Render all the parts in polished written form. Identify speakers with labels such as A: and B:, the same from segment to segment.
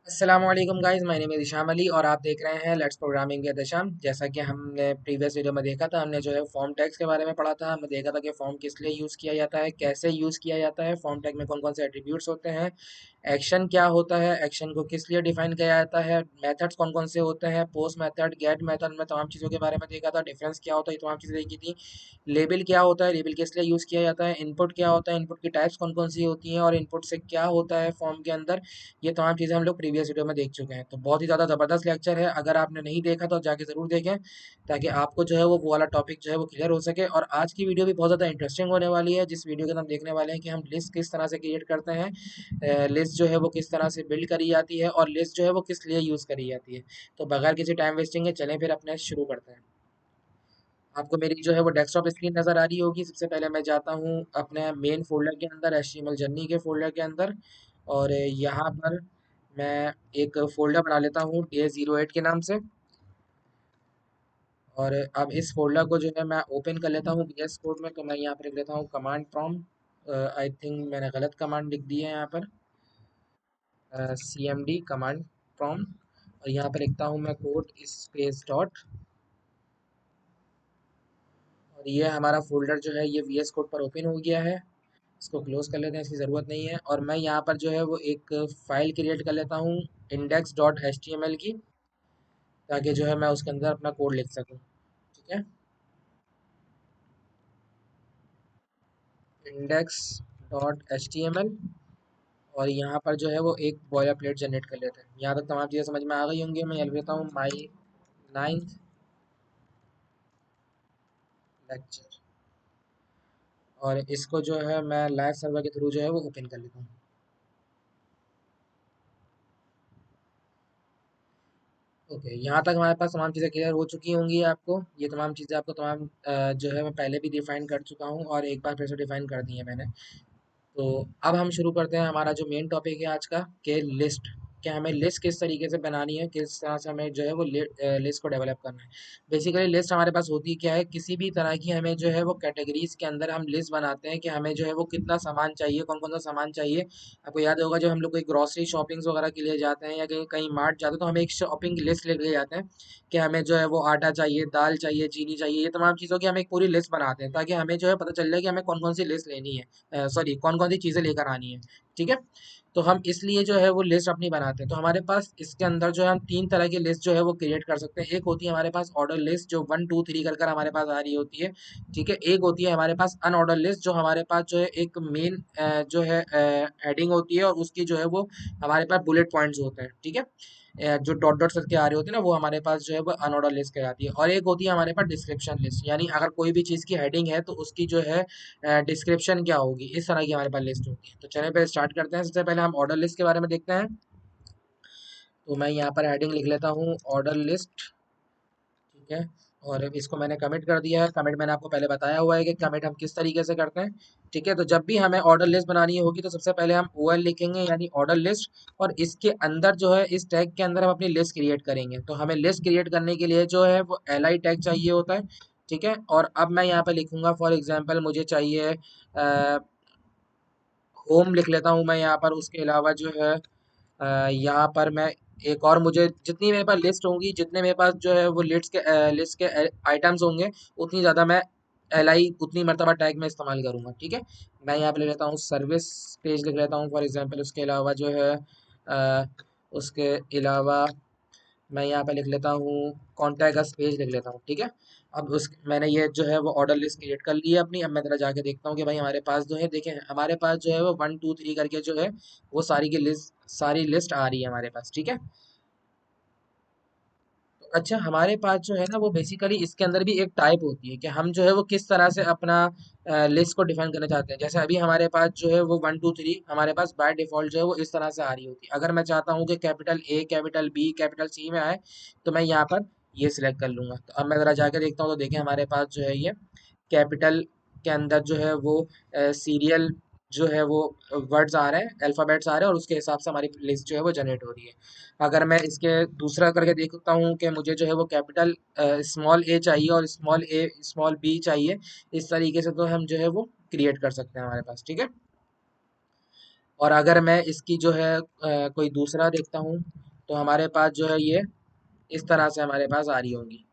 A: अस्सलाम वालेकुम guys, my name is Hisham Ali और आप देख रहे हैं लेट्स प्रोग्रामिंग विद हिशाम। जैसा कि हमने प्रीवियस वीडियो में देखा था, हमने जो है फॉर्म टैग्स के बारे में पढ़ा था। हमने देखा था कि फॉर्म किस लिए यूज़ किया जाता है, कैसे यूज़ किया जाता है, फॉर्म टैग में कौन कौन से एट्रीब्यूट्स होते हैं, एक्शन क्या होता है, एक्शन को किस लिए डिफाइन किया जाता है, मेथड्स कौन कौन से होते हैं, पोस्ट मेथड, गेट मेथड में तमाम चीज़ों के बारे में देखा था। डिफरेंस क्या होता है, ये तमाम चीज़ें देखी थी। लेबल क्या होता है, लेबल किस लिए यूज़ किया जाता है, इनपुट क्या होता है, इनपुट की टाइप्स कौन कौन सी होती हैं और इनपुट से क्या होता है फॉर्म के अंदर। ये तमाम चीज़ें हम लोग प्रीवियस वीडियो में देख चुके हैं। तो बहुत ही ज़्यादा ज़बरदस्त लेक्चर है। अगर आपने नहीं देखा तो जाके ज़रूर देखें, ताकि आपको जो है वो वाला टॉपिक जो है वो क्लियर हो सके। और आज की वीडियो भी बहुत ज़्यादा इंटरेस्टिंग होने वाली है, जिस वीडियो के अंदर हम देखने वाले हैं कि हम लिस्ट किस तरह से क्रिएट करते हैं, लिस्ट जो है वो किस तरह से बिल्ड करी जाती है और लिस्ट जो है वो किस लिए यूज़ करी जाती है। तो बगैर किसी टाइम वेस्टिंग के चलें फिर अपने शुरू करते हैं। आपको मेरी जो है वो डेस्कटॉप स्क्रीन नज़र आ रही होगी। सबसे पहले मैं जाता हूँ अपने मेन फ़ोल्डर के अंदर, HTML जर्नी के फ़ोल्डर के अंदर। और यहाँ पर मैं एक फ़ोल्डर बना लेता हूँ Day08 के नाम से। और अब इस फ़ोल्डर को जो है मैं ओपन कर लेता हूँ VS कोड में। तो मैं यहाँ पर लिख लेता हूँ कमांड प्रॉम्प्ट। आई थिंक मैंने गलत कमांड लिख दी है यहाँ पर, CMD कमांड प्रॉम्प्ट। और यहाँ पर लिखता हूँ मैं कोड स्पेस डॉट। और ये हमारा फ़ोल्डर जो है ये VS कोड पर ओपन हो गया है। इसको क्लोज़ कर लेते हैं, इसकी ज़रूरत नहीं है। और मैं यहाँ पर जो है वो एक फ़ाइल क्रिएट कर लेता हूँ index.html की, ताकि जो है मैं उसके अंदर अपना कोड लिख सकूँ। ठीक है, index.html। और यहाँ पर जो है वो एक बॉयलर प्लेट जनरेट कर लेते हैं। यहाँ तक तमाम चीज़ें समझ में आ गई होंगी। मैं यहाँ लिख देता हूँ माई नाइन्थ लेक्चर। और इसको जो है मैं लाइव सर्वर के थ्रू जो है वो ओपन कर लेता हूँ। ओके, यहाँ तक हमारे पास तमाम चीज़ें क्लियर हो चुकी होंगी आपको। ये तमाम चीज़ें आपको तमाम जो है मैं पहले भी डिफ़ाइन कर चुका हूँ और एक बार फिर से डिफ़ाइन कर दी है मैंने। तो अब हम शुरू करते हैं हमारा जो मेन टॉपिक है आज का, कि लिस्ट। कि हमें लिस्ट किस तरीके से बनानी है, किस तरह से हमें जो है वो लिस्ट को डेवलप करना है। बेसिकली लिस्ट हमारे पास होती क्या है, किसी भी तरह की हमें जो है वो कैटेगरीज के अंदर हम लिस्ट बनाते हैं कि हमें जो है वो कितना सामान चाहिए, कौन कौन सा सामान चाहिए। आपको याद होगा जब हम लोग कोई ग्रॉसरी शॉपिंग्स वगैरह के लिए जाते हैं या कहीं कहीं मार्ट जाते हैं, तो हमें एक शॉपिंग की लिस्ट लेके जाते हैं कि हमें जो है वो आटा चाहिए, दाल चाहिए, चीनी चाहिए। ये तमाम चीज़ों की हम एक पूरी लिस्ट बनाते हैं, ताकि हमें जो है पता चल जाए कि हमें कौन कौन सी लिस्ट लेनी है, सॉरी कौन कौन सी चीज़ें लेकर आनी है। ठीक है, तो हम इसलिए जो है वो लिस्ट अपनी बनाते हैं। तो हमारे पास इसके अंदर जो है हम तीन तरह की लिस्ट जो है वो क्रिएट कर सकते हैं। एक होती है हमारे पास ऑर्डर लिस्ट, जो 1 2 3 कर कर हमारे पास आ रही होती है। ठीक है, एक होती है हमारे पास अनऑर्डर लिस्ट, जो हमारे पास जो है एक मेन जो है हेडिंग होती है और उसकी जो है वो हमारे पास बुलेट पॉइंट्स होते हैं। ठीक है, जो डॉट डॉट करके आ रहे होते हैं ना, वो हमारे पास जो है वो अनऑर्डर लिस्ट कहलाती है। और एक होती है हमारे पास डिस्क्रिप्शन लिस्ट, यानी अगर कोई भी चीज़ की हेडिंग है तो उसकी जो है डिस्क्रिप्शन क्या होगी, इस तरह की हमारे पास लिस्ट होती है। तो चलिए पे स्टार्ट करते हैं। सबसे पहले हम ऑर्डर लिस्ट के बारे में देखते हैं। तो मैं यहाँ पर हेडिंग लिख लेता हूँ ऑर्डर लिस्ट। ठीक है, और इसको मैंने कमिट कर दिया है। कमिट मैंने आपको पहले बताया हुआ है कि कमिट हम किस तरीके से करते हैं। ठीक है, तो जब भी हमें ऑर्डर लिस्ट बनानी होगी तो सबसे पहले हम OL लिखेंगे, यानी ऑर्डर लिस्ट। और इसके अंदर जो है इस टैग के अंदर हम अपनी लिस्ट क्रिएट करेंगे। तो हमें लिस्ट क्रिएट करने के लिए जो है वो LI टैग चाहिए होता है। ठीक है, और अब मैं यहाँ पे लिखूंगा फॉर एग्जाम्पल मुझे चाहिए होम लिख लेता हूँ मैं यहाँ पर। उसके अलावा जो है यहाँ पर मैं एक और, मुझे जितनी मेरे पास लिस्ट होंगी, जितने मेरे पास जो है वो लिस्ट के आइटम्स होंगे, उतनी ज़्यादा मैं LI उतनी मरतबा टैग में इस्तेमाल करूँगा। ठीक है, मैं यहाँ पे ले लेता हूँ सर्विस पेज लिख लेता हूँ फॉर एग्जांपल। उसके अलावा जो है अ, उसके अलावा मैं यहाँ पे लिख लेता हूँ कॉन्टैक्ट अस पेज लिख लेता हूँ। ठीक है, अब उस मैंने ये जो है वो ऑर्डर लिस्ट क्रिएट कर ली है अपनी। अब मैं ज़रा जाके देखता हूँ कि भाई हमारे पास जो है, देखें हमारे पास जो है वो 1 2 3 करके जो है वो सारी की लिस्ट, सारी लिस्ट आ रही है हमारे पास। ठीक है, तो अच्छा हमारे पास जो है ना वो बेसिकली इसके अंदर भी एक टाइप होती है कि हम जो है वो किस तरह से अपना लिस्ट को डिफाइन करना चाहते हैं। जैसे अभी हमारे पास जो है वो 1 2 3 हमारे पास बाय डिफॉल्ट जो है वो इस तरह से आ रही होती है। अगर मैं चाहता हूँ कि capital A capital B capital C में आए, तो मैं यहाँ पर ये सिलेक्ट कर लूंगा। तो अब मैं ज़रा जाकर देखता हूँ, तो देखें हमारे पास जो है ये कैपिटल के अंदर जो है वो सीरियल जो है वो वर्ड्स आ रहे हैं, अल्फ़ाबेट्स आ रहे हैं, और उसके हिसाब से हमारी लिस्ट जो है वो जनरेट हो रही है। अगर मैं इसके दूसरा करके देखता हूँ कि मुझे जो है वो कैपिटल स्मॉल a चाहिए और स्मॉल a स्मॉल b चाहिए, इस तरीके से तो हम जो है वो क्रिएट कर सकते हैं हमारे पास। ठीक है, और अगर मैं इसकी जो है कोई दूसरा देखता हूँ, तो हमारे पास जो है ये इस तरह से हमारे पास आ रही होंगी।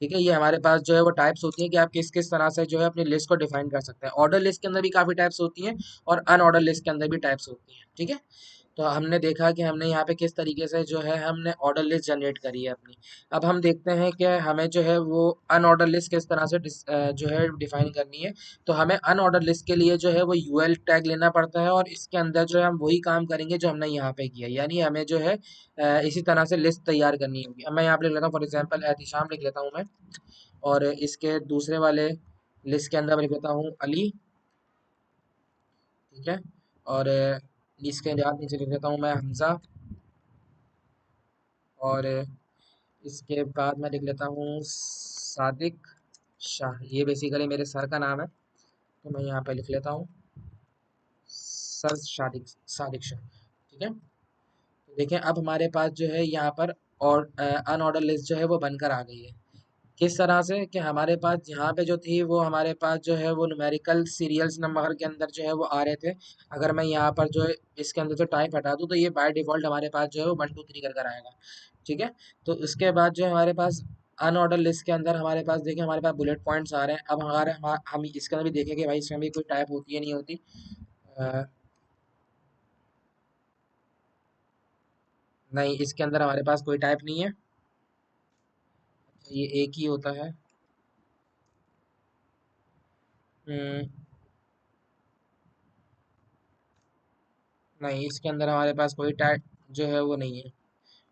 A: ठीक है, ये हमारे पास जो है वो टाइप्स होती हैं कि आप किस किस तरह से जो है अपनी लिस्ट को डिफाइन कर सकते हैं। ऑर्डर लिस्ट के अंदर भी काफ़ी टाइप्स होती हैं और अनऑर्डर लिस्ट के अंदर भी टाइप्स होती हैं। ठीक है, तो हमने देखा कि हमने यहाँ पे किस तरीके से जो है हमने ऑर्डर लिस्ट जनरेट करी है अपनी। अब हम देखते हैं कि हमें जो है वो अनऑर्डर लिस्ट किस तरह से जो है डिफाइन करनी है। तो हमें अनऑर्डर लिस्ट के लिए जो है वो यूएल टैग लेना पड़ता है और इसके अंदर जो है हम वही काम करेंगे जो हमने यहाँ पे किया, यानी हमें जो है इसी तरह से लिस्ट तैयार करनी होगी। अब मैं यहाँ पे लिख लेता हूँ, फॉर एग्जाम्पल एहतिशाम लिख लेता हूँ मैं, और इसके दूसरे वाले लिस्ट के अंदर मैं लिख लेता हूँ अली। ठीक है, और इसके बाद नीचे लिख लेता हूँ मैं हमजा, और इसके बाद मैं लिख लेता हूँ सादिक शाह। ये बेसिकली मेरे सर का नाम है, तो मैं यहाँ पे लिख लेता हूँ सर सादिक सादिक शाह। ठीक है, तो देखें अब हमारे पास जो है यहाँ पर और अनऑर्डर लिस्ट जो है वो बनकर आ गई है। किस तरह से कि हमारे पास यहाँ पे जो थी वो हमारे पास जो है वो न्यूमेरिकल सीरियल्स नंबर के अंदर जो है वो आ रहे थे। अगर मैं यहाँ पर जो है इसके अंदर से टाइप हटा दूँ तो ये बाय डिफ़ॉल्ट हमारे पास जो है वो 1 2 3 कर कर आएगा। ठीक है, तो उसके बाद जो है हमारे पास अनऑर्डर लिस्ट के अंदर हमारे पास देखिए हमारे पास बुलेट पॉइंट्स आ रहे हैं। अब हमारे हम इसके अंदर भी देखें कि भाई इसमें भी कोई टाइप होती है नहीं होती। अ, नहीं, इसके अंदर हमारे पास कोई टाइप नहीं है, ये एक ही होता है। हम्म, नहीं, इसके अंदर हमारे पास कोई टाइप जो है वो नहीं है।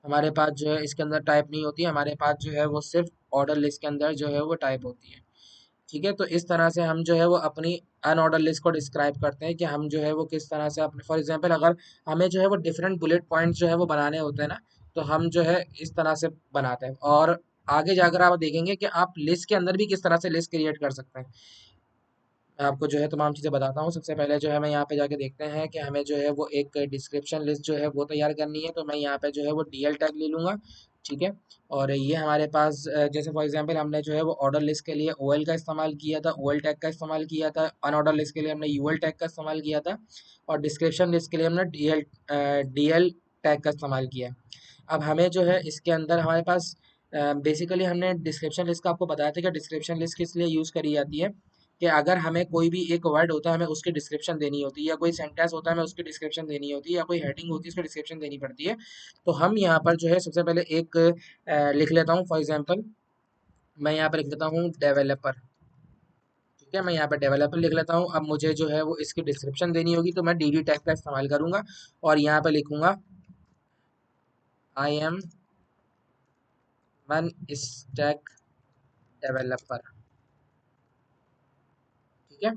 A: हमारे पास जो है इसके अंदर टाइप नहीं होती है, हमारे पास जो है वो सिर्फ ऑर्डर लिस्ट के अंदर जो है वो टाइप होती है। ठीक है, तो इस तरह से हम जो है वो अपनी अनऑर्डर लिस्ट को डिस्क्राइब करते हैं कि हम जो है वो किस तरह से अपने फॉर एग्जांपल अगर हमें जो है वो डिफरेंट बुलेट पॉइंट्स जो है वो बनाने होते हैं ना, तो हम जो है इस तरह से बनाते हैं। और आगे जाकर आप देखेंगे कि आप लिस्ट के अंदर भी किस तरह से लिस्ट क्रिएट कर सकते हैं। मैं आपको जो है तमाम चीज़ें बताता हूँ। सबसे पहले जो है मैं यहाँ पे जाके देखते हैं कि हमें जो है वो एक डिस्क्रिप्शन लिस्ट जो है वो तैयार करनी है। तो मैं यहाँ पे जो है वो डीएल टैग ले लूँगा। ठीक है, और ये हमारे पास जैसे फॉर एग्जांपल हमने जो है वो ऑर्डर लिस्ट के लिए ओएल का इस्तेमाल किया था, ओएल टैग का इस्तेमाल किया था। अनऑर्डर लिस्ट के लिए हमने यूएल टैग का इस्तेमाल किया था, और डिस्क्रिप्शन लिस्ट के लिए हमने डीएल टैग का इस्तेमाल किया। अब हमें जो है इसके अंदर हमारे पास बेसिकली हमने डिस्क्रिप्शन लिस्ट का आपको बताया था कि डिस्क्रिप्शन लिस्ट किस लिए यूज़ करी जाती है, कि अगर हमें कोई भी एक वर्ड होता है हमें उसकी डिस्क्रिप्शन देनी होती है, या कोई सेंटेंस होता है हमें उसकी डिस्क्रिप्शन देनी होती है, या कोई हेडिंग होती है उसकी डिस्क्रिप्शन देनी पड़ती है। तो हम यहाँ पर जो है सबसे पहले एक लिख लेता हूँ, फॉर एग्जांपल मैं यहाँ पर लिख लेता हूँ डेवलपर। ठीक है, मैं यहाँ पर डेवलपर लिख लेता हूँ। अब मुझे जो है वो इसकी डिस्क्रिप्शन देनी होगी, तो मैं डी डी टैग का इस्तेमाल करूँगा और यहाँ पर लिखूँगा I am one stack developer. ठीक है,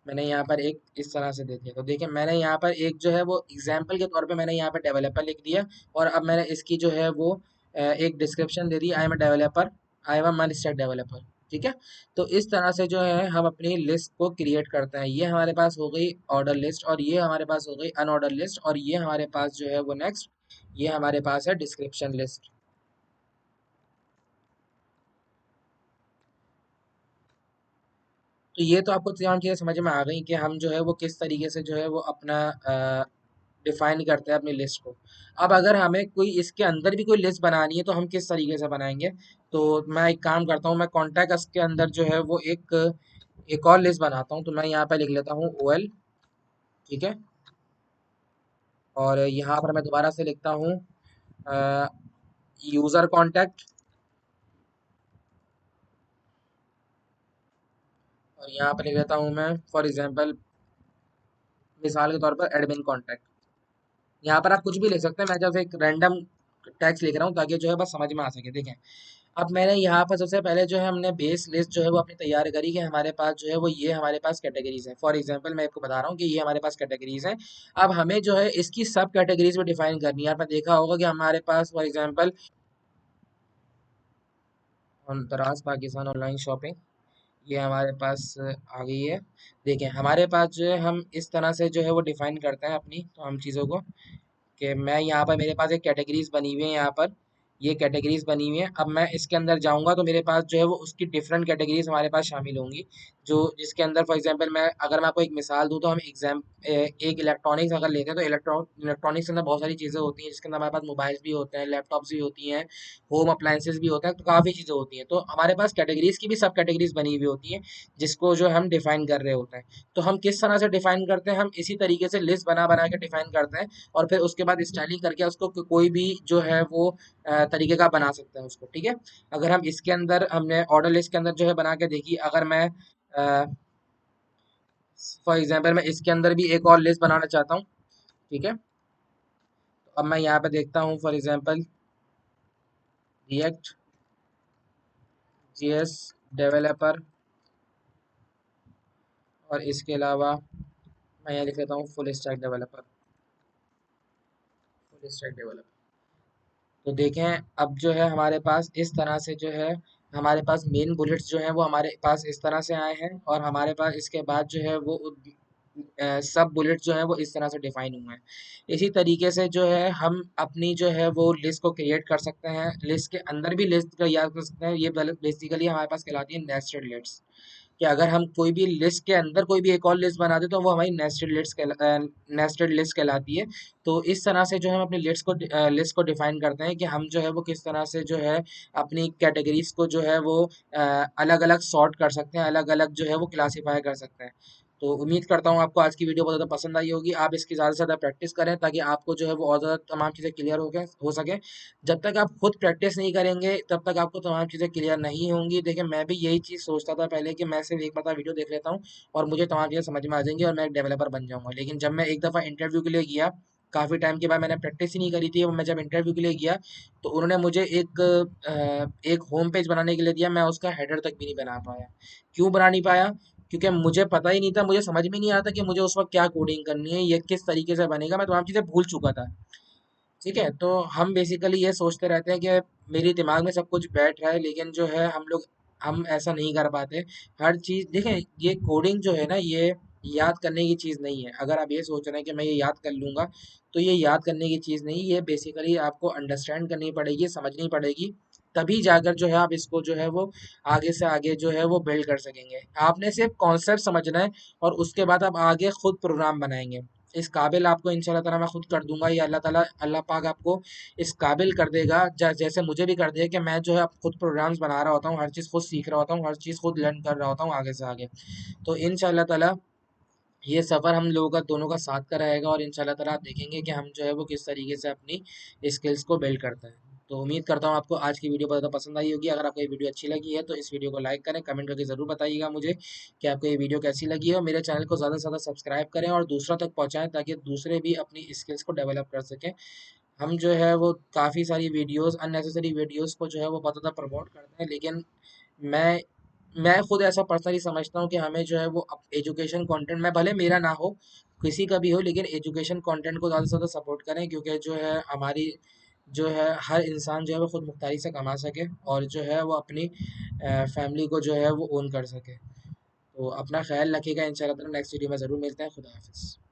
A: मैंने यहाँ पर एक इस तरह से दे दिया। तो देखिए मैंने यहाँ पर एक जो है वो एग्जाम्पल के तौर पे मैंने यहाँ पर डेवलपर लिख दिया, और अब मैंने इसकी जो है वो एक description they the, I am a developer, I am a one stack developer. ठीक है, तो इस तरह से जो है हम अपनी लिस्ट को क्रिएट करते हैं। ये हमारे पास हो गई ऑर्डर लिस्ट, और ये हमारे पास हो गई अनऑर्डर लिस्ट, और ये हमारे पास जो है वो नेक्स्ट ये हमारे पास है डिस्क्रिप्शन लिस्ट। तो ये तो आपको तमाम चीज़ें समझ में आ गई कि हम जो है वो किस तरीके से जो है वो अपना डिफाइन करते हैं अपनी लिस्ट को। अब अगर हमें कोई इसके अंदर भी कोई लिस्ट बनानी है तो हम किस तरीके से बनाएंगे। तो मैं एक काम करता हूँ, मैं कॉन्टैक्ट के अंदर जो है वो एक और लिस्ट बनाता हूँ। तो मैं यहाँ पे लिख लेता हूँ ओएल। ठीक है, और यहाँ पर मैं दोबारा से लिखता हूँ यूज़र कॉन्टैक्ट, और यहाँ पर लिख लेता हूँ मैं फॉर एग्जांपल मिसाल के तौर पर एडमिन कॉन्टैक्ट। यहाँ पर आप कुछ भी लिख सकते हैं, मैं जब एक रैंडम टैक्स लिख रहा हूँ ताकि जो है बस समझ में आ सके। देखें, अब मैंने यहाँ पर सबसे पहले जो है हमने बेस लिस्ट जो है वो अपनी तैयार करी कि हमारे पास जो है वो ये हमारे पास कैटेगरीज है। फॉर एग्जांपल मैं आपको बता रहा हूँ कि ये हमारे पास कैटेगरीज हैं। अब हमें जो है इसकी सब कैटेगरीज में डिफाइन करनी है। आपने देखा होगा कि हमारे पास फॉर एग्जांपल दराज पाकिस्तान ऑनलाइन शॉपिंग, ये हमारे पास आ गई है। देखें हमारे पास जो है हम इस तरह से जो है वो डिफाइन करते हैं अपनी तो हम चीज़ों को, कि मैं यहाँ पर मेरे पास एक कैटेगरीज बनी हुई है यहाँ पर, ये कैटेगरीज बनी हुई हैं। अब मैं इसके अंदर जाऊंगा तो मेरे पास जो है वो उसकी डिफरेंट कैटेगरीज हमारे पास शामिल होंगी, जो जिसके अंदर फॉर एग्जांपल मैं आपको एक मिसाल दूं तो हम एक इलेक्ट्रॉनिक्स अगर लेते हैं तो इलेक्ट्रॉनिक्स के अंदर बहुत सारी चीज़ें होती हैं, जिसके अंदर हमारे पास मोबाइल्स भी होते हैं, लैपटॉप्स भी होती हैं, होम अप्लायंसेस भी होते हैं, तो काफ़ी चीज़ें होती हैं। तो हमारे पास कैटेगरीज की भी सब कैटेगरीज बनी हुई होती हैं, जिसको जो हम डिफाइन कर रहे होते हैं। तो हम किस तरह से डिफाइन करते हैं, हम इसी तरीके से लिस्ट बना बना के डिफाइन करते हैं, और फिर उसके बाद स्टाइलिंग करके उसको कोई भी जो है वो तरीके का बना सकते हैं उसको, ठीक है। अगर हम इसके अंदर हमने ऑर्डर लिस्ट के अंदर जो है बना के देखी, अगर मैं फॉर एग्जांपल मैं इसके अंदर भी एक और लिस्ट बनाना चाहता हूँ, ठीक है। तो अब मैं यहाँ पे देखता हूँ for example React JS developer, और इसके अलावा मैं यहाँ लिख लेता हूँ full stack developer, full stack developer. तो देखें अब जो है हमारे पास इस तरह से जो है हमारे पास मेन बुलेट्स जो हैं वो हमारे पास इस तरह से आए हैं, और हमारे पास इसके बाद जो है वो सब बुलेट जो है वो इस तरह से डिफाइन हुए हैं। इसी तरीके से जो है हम अपनी जो है वो लिस्ट को क्रिएट कर सकते हैं, लिस्ट के अंदर भी लिस्ट का याद कर सकते हैं। ये बेसिकली हमारे पास कहलाती है नेस्टेड लिस्ट, कि अगर हम कोई भी लिस्ट के अंदर कोई भी एक और लिस्ट बना दे तो वो हमारी नेस्टेड लिस्ट कहलाती है। तो इस तरह से जो है हम अपनी लिस्ट को डिफाइन करते हैं कि हम जो है वो किस तरह से जो है अपनी कैटेगरीज को जो है वो अलग अलग सॉर्ट कर सकते हैं, अलग अलग जो है वो क्लासीफाई कर सकते हैं। तो उम्मीद करता हूँ आपको आज की वीडियो बहुत ज़्यादा पसंद आई होगी। आप इसकी ज़्यादा से ज़्यादा प्रैक्टिस करें ताकि आपको जो है वो और ज़्यादा तमाम चीज़ें क्लियर हो सके। जब तक आप खुद प्रैक्टिस नहीं करेंगे तब तक आपको तमाम चीज़ें क्लियर नहीं होंगी। देखिए मैं भी यही चीज़ सोचता था पहले कि मैं सिर्फ एक बार वीडियो देख लेता हूँ और मुझे तमाम चीज़ें समझ में आ जाएंगी और मैं एक डेवलपर बन जाऊँगा। लेकिन जब मैं एक दफ़ा इंटरव्यू के लिए गया, काफ़ी टाइम के बाद मैंने प्रैक्टिस ही नहीं करी थी, मैं जब इंटरव्यू के लिए गया तो उन्होंने मुझे एक होम पेज बनाने के लिए दिया, मैं उसका हेडर तक भी नहीं बना पाया। क्यों बना नहीं पाया? क्योंकि मुझे पता ही नहीं था, मुझे समझ में नहीं आता कि मुझे उस वक्त क्या कोडिंग करनी है, ये किस तरीके से बनेगा, मैं तमाम चीज़ें भूल चुका था। ठीक है, तो हम बेसिकली ये सोचते रहते हैं कि मेरे दिमाग में सब कुछ बैठ रहा है, लेकिन जो है हम ऐसा नहीं कर पाते। हर चीज़ देखें, ये कोडिंग जो है ना, ये याद करने की चीज़ नहीं है। अगर आप ये सोच रहे हैं कि मैं ये याद कर लूँगा, तो ये याद करने की चीज़ नहीं, ये बेसिकली आपको अंडरस्टैंड करनी पड़ेगी, समझनी पड़ेगी, तभी जाकर जो है आप इसको जो है वो आगे से आगे जो है वो बिल्ड कर सकेंगे। आपने सिर्फ कॉन्सेप्ट समझना है और उसके बाद आप आगे खुद प्रोग्राम बनाएंगे। इस काबिल आपको इंशाल्लाह ताला मैं खुद कर दूंगा, या अल्लाह पाक आपको इस काबिल कर देगा, जैसे मुझे भी कर दिया कि मैं जो है अब खुद प्रोग्राम्स बना रहा होता हूँ, हर चीज़ खुद सीख रहा होता हूँ, हर चीज़ खुद लर्न कर रहा होता हूँ आगे से आगे। तो इंशाल्लाह ताला ये सफ़र हम लोगों का दोनों का साथ का रहेगा, और इंशाल्लाह ताला आप देखेंगे कि हम जो है वो किस तरीके से अपनी स्किल्स को बिल्ड करते हैं। तो उम्मीद करता हूँ आपको आज की वीडियो बहुत ज़्यादा पसंद आई होगी। अगर आपको ये वीडियो अच्छी लगी है तो इस वीडियो को लाइक करें, कमेंट करके ज़रूर बताइएगा मुझे कि आपको ये वीडियो कैसी लगी है, और मेरे चैनल को ज़्यादा से ज़्यादा सब्सक्राइब करें और दूसरों तक पहुँचाएँ ताकि दूसरे भी अपनी स्किल्स को डेवलप कर सकें। हम जो है वो काफ़ी सारी वीडियोस, अननेसेसरी वीडियोस को जो है वो बहुत ज़्यादा प्रमोट करते हैं, लेकिन मैं मैं खुद ऐसा पर्सनली समझता हूँ कि हमें जो है वो एजुकेशन कंटेंट में, भले मेरा ना हो, किसी का भी हो, लेकिन एजुकेशन कंटेंट को ज़्यादा से ज़्यादा सपोर्ट करें, क्योंकि जो है हमारी जो है हर इंसान जो है वो खुद मुख्तारी से कमा सके और जो है वो अपनी फैमिली को जो है वो ओन कर सके। तो अपना ख्याल रखिएगा, इंशाल्लाह ताला नेक्स्ट वीडियो में ज़रूर मिलते हैं। खुदा हाफिज़।